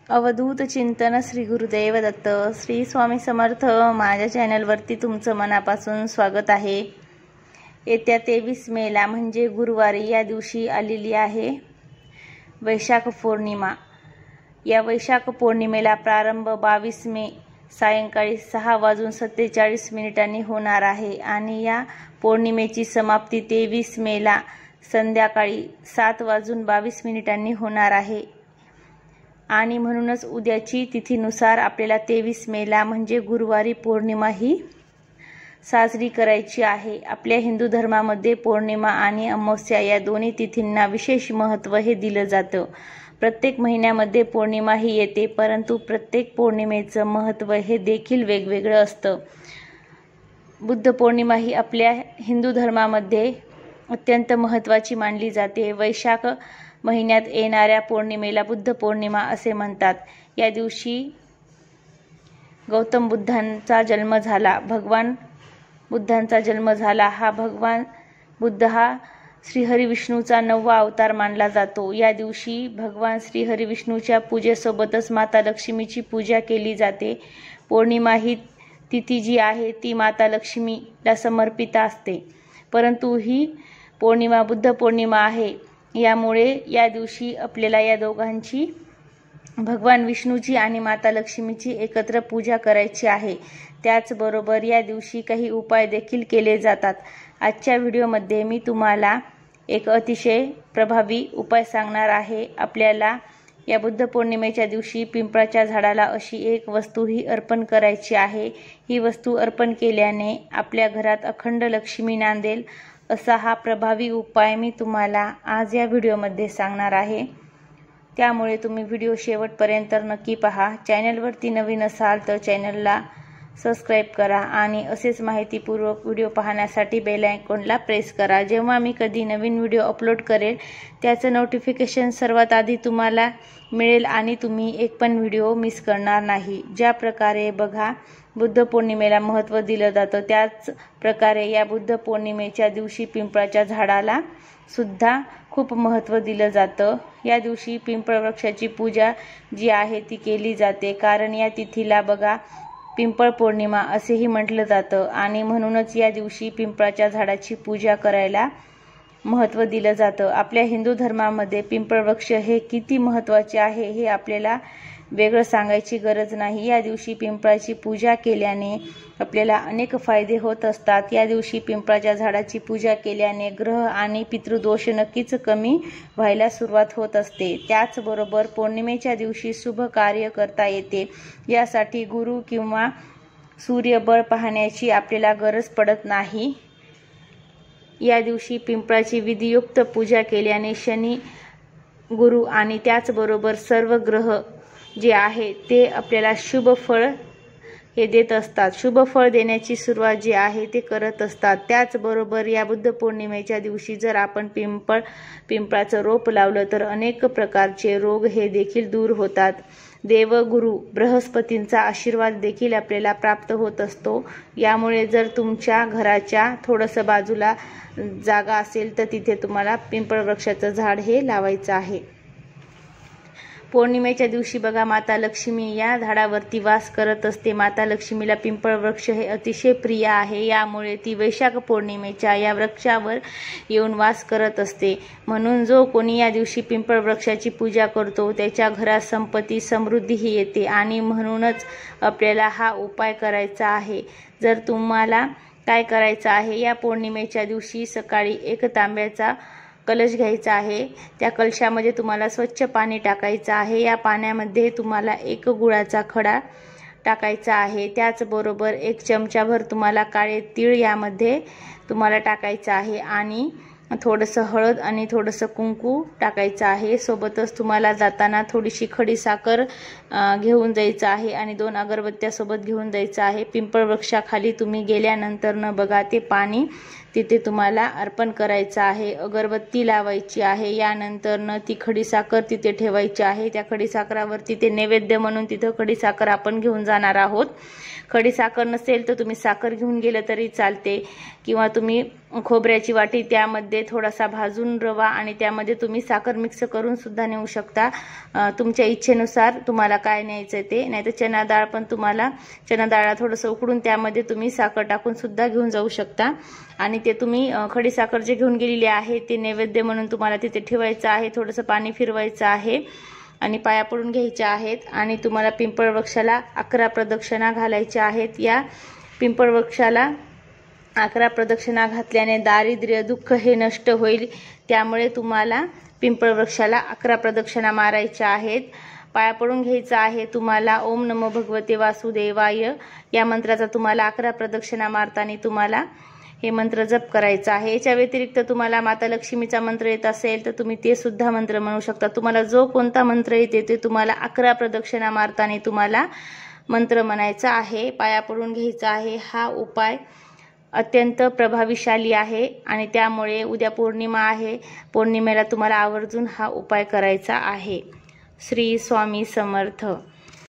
अवधूत चिंतन श्री गुरुदेव दत्त श्री स्वामी समर्थ। माझ्या चॅनलवरती तुमचं मनापासून स्वागत आहे। येत्या 23 मेला म्हणजे गुरुवारी या दिवशी आलेली आहे वैशाख पौर्णिमा। या वैशाख पौर्णिमेला प्रारंभ 22 मे सायंकाळी 6:47 होणार आहे आणि या पौर्णिमेची समाप्ती 23 मेला संध्याकाळी 7:22 होणार आहे। आणि म्हणूनच उद्याची तिथीनुसार आपल्याला 23 मेला म्हणजे गुरुवारी पौर्णिमा ही साजरी करायची आहे। आपल्या हिंदू धर्मामध्ये पौर्णिमा आणि अमावस्या या दोन्ही तिथींना विशेष महत्त्व हे दिलं जातं। प्रत्येक महिन्यामध्ये पौर्णिमा ही येते, परंतु प्रत्येक पौर्णिमेचं महत्त्व हे देखील वेगवेगळं असतं। बुद्ध पौर्णिमा ही आपल्या हिंदू धर्मामध्ये अत्यंत महत्त्वाची मानली जाते। वैशाख महिन्यात येणाऱ्या पौर्णिमेला बुद्ध पौर्णिमा असे म्हणतात। या दिवशी गौतम बुद्धांचा जन्म झाला। भगवान बुद्धांचा जन्म झाला। भगवान बुद्ध हा श्रीहरी विष्णूचा 9वा अवतार मानला जातो। या दिवशी भगवान श्रीहरी विष्णूच्या पूजेसोबतच माता लक्ष्मीची पूजा केली जाते। पौर्णिमा ही तिथी जी आहे ती माता लक्ष्मीला समर्पित असते, परंतु ही पौर्णिमा बुद्ध पौर्णिमा आहे। यामुळे या दिवशी आपल्याला या दोघांची भगवान विष्णूची आणि माता लक्ष्मीची एकत्र पूजा करायची आहे। त्याचबरोबर या दिवशी काही उपाय देखील केले जातात। आजच्या व्हिडिओमध्ये मी तुम्हाला एक अतिशय प्रभावी उपाय सांगणार आहे। आपल्याला या बुद्ध पौर्णिमेच्या दिवशी पिंपळाच्या झाडाला अशी एक वस्तू ही अर्पण करायची आहे। ही वस्तू अर्पण केल्याने आपल्या घरात अखंड लक्ष्मी नांदेल असा हा प्रभावी उपाय मी तुम्हाला आज या व्हिडिओमध्ये सांगणार आहे। त्यामुळे तुम्ही व्हिडिओ शेवटपर्यंत नक्की पहा। चॅनलवरती नवीन असाल तर चॅनलला सबस्क्राईब करा आणि असेच माहितीपूर्वक व्हिडिओ पाहण्यासाठी बेल आयकॉनला प्रेस करा। जेव्हा मी कधी नवीन व्हिडिओ अपलोड करेल त्याचं नोटिफिकेशन सर्वात आधी तुम्हाला मिळेल आणि तुम्ही एक पण व्हिडिओ मिस करणार नाही। ज्या प्रकारे बघा बुद्ध पौर्णिमेला महत्त्व दिलं जातं, त्याच प्रकारे या बुद्ध पौर्णिमेच्या दिवशी पिंपळाच्या झाडाला सुद्धा खूप महत्त्व दिलं जातं। या दिवशी पिंपळ वृक्षाची पूजा जी आहे ती केली जाते, कारण या तिथीला बघा पिंपळ पौर्णिमा असेही म्हटलं जातं आणि म्हणूनच या दिवशी पिंपळाच्या झाडाची पूजा करायला महत्त्व दिलं जातं। आपल्या हिंदू धर्मामध्ये पिंपळ वृक्ष हे किती महत्त्वाचे आहे हे आपल्याला वेगळं सांगायची गरज नाही। या दिवशी पिंपळाची पूजा केल्याने आपल्याला अनेक फायदे होत असतात। या दिवशी पिंपळाच्या झाडाची पूजा केल्याने ग्रह आणि पितृदोष नक्कीच कमी व्हायला सुरुवात होत असते। त्याचबरोबर पौर्णिमेच्या दिवशी शुभ कार्य करता येते। यासाठी गुरु किंवा सूर्यबळ पाहण्याची आपल्याला गरज पडत नाही। या दिवशी पिंपळाची विधियुक्त पूजा केल्याने शनी, गुरु आणि त्याचबरोबर सर्व ग्रह जे आहे ते आपल्याला शुभ फळ हे देत असतात। शुभ फळ देण्याची सुरुवात जी आहे ते करत असतात। त्याचबरोबर या बुद्ध पौर्णिमेच्या दिवशी जर आपण पिंपळाचं रोप लावलं तर अनेक प्रकारचे रोग हे देखील दूर होतात। देवगुरु बृहस्पतींचा आशीर्वाद देखील आपल्याला प्राप्त होत असतो। यामुळे जर तुमच्या घराच्या थोडंसं बाजूला जागा असेल तर तिथे तुम्हाला पिंपळ वृक्षाचं झाड हे लावायचं आहे। पौर्णिमेच्या दिवशी बघा माता लक्ष्मी या झाडावरती वास करत असते। माता लक्ष्मीला पिंपळ वृक्ष हे अतिशय प्रिय आहे। यामुळे ती वैशाख पौर्णिमेच्या या वृक्षावर येऊन वास करत असते। म्हणून जो कोणी या दिवशी पिंपळ वृक्षाची पूजा करतो त्याच्या घरात संपत्ती समृद्धी ही येते आणि म्हणूनच आपल्याला हा उपाय करायचा आहे। जर तुम्हाला काय करायचं आहे, या पौर्णिमेच्या दिवशी सकाळी एक तांब्याचा कलश घ्यायचा आहे। त्या कलशामध्ये तुम्हाला स्वच्छ पाणी टाकायचं आहे। या पाण्यामध्ये तुम्हाला एक गुळाचा खडा टाकायचा आहे। त्याचबरोबर 1 चमचाभर तुम्हाला काळे तीळ यामध्ये तुम्हाला टाकायचं आहे आणि थोडंसं हळद आणि थोडंसं कुंकू टाकायचं आहे। सोबतच तुम्हाला जाताना थोडीशी खडी साखर घेऊन जायचं आहे आणि 2 अगरबत्त्या सोबत घेऊन जायचं आहे। पिंपळ वृक्षाखाली तुम्ही गेल्यानंतर न बघा ते पाणी तिथे तुम्हाला अर्पण करायचं आहे, अगरबत्ती लावायची आहे. यानंतर ती खडीसाखर तिथे ठेवायची आहे. त्या खडीसाखरावरती ते नैवेद्य म्हणून तिथं खडीसाखर आपण घेऊन जाणार आहोत. खडीसाखर नसेल तर तुम्ही साखर घेऊन गेलं तरी चालते, किंवा तुम्ही खोबऱ्याची वाटी त्यामध्ये थोडासा भाजून रवा आणि त्यामध्ये तुम्ही साखर मिक्स करून सुद्धा नेऊ शकता. तुमच्या इच्छेनुसार तुम्हाला काय न्यायचं ते. नाहीतर चना डाळ पण तुम्हाला चना डाळला थोडंसं उकडून त्यामध्ये तुम्ही साखर टाकून सुद्धा घेऊन जाऊ शकता. आणि ते तुम्ही खडीसाखर जे घेऊन गेलेली आहे ते नैवेद्य म्हणून तुम्हाला तिथे ठेवायचं आहे. थोडंसं पाणी फिरवायचं आहे आणि पाया पडून घ्यायच्या आहेत. आणि तुम्हाला पिंपळ वृक्षाला 11 प्रदक्षिणा घालायच्या आहेत. या पिंपळ वृक्षाला 11 प्रदक्षिणा घातल्याने दारिद्र्य दुःख हे नष्ट होईल. त्यामुळे तुम्हाला पिंपळ वृक्षाला 11 प्रदक्षिणा मारायच्या आहेत. पाया पडून घ्यायचं आहे तुम्हाला. ओम नमो भगवते वासुदेवाय या मंत्राचा तुम्हाला 11 प्रदक्षिणा मारताना तुम्हाला हे मंत्र जप करायचं आहे. याच्या व्यतिरिक्त तुम्हाला माता लक्ष्मीचा मंत्र येत असेल तर तुम्ही ते सुद्धा मंत्र म्हणू शकता. तुम्हाला जो कोणता मंत्र येते ते तुम्हाला 11 प्रदक्षिणा मारताना तुम्हाला मंत्र म्हणायचा आहे. पाया पडून घ्यायचा आहे. हा उपाय अत्यंत प्रभावीशाली आहे आणि त्यामुळे उद्या पौर्णिमा आहे. पौर्णिमेला तुम्हाला आवर्जून हा उपाय करायचा आहे. श्री स्वामी समर्थ.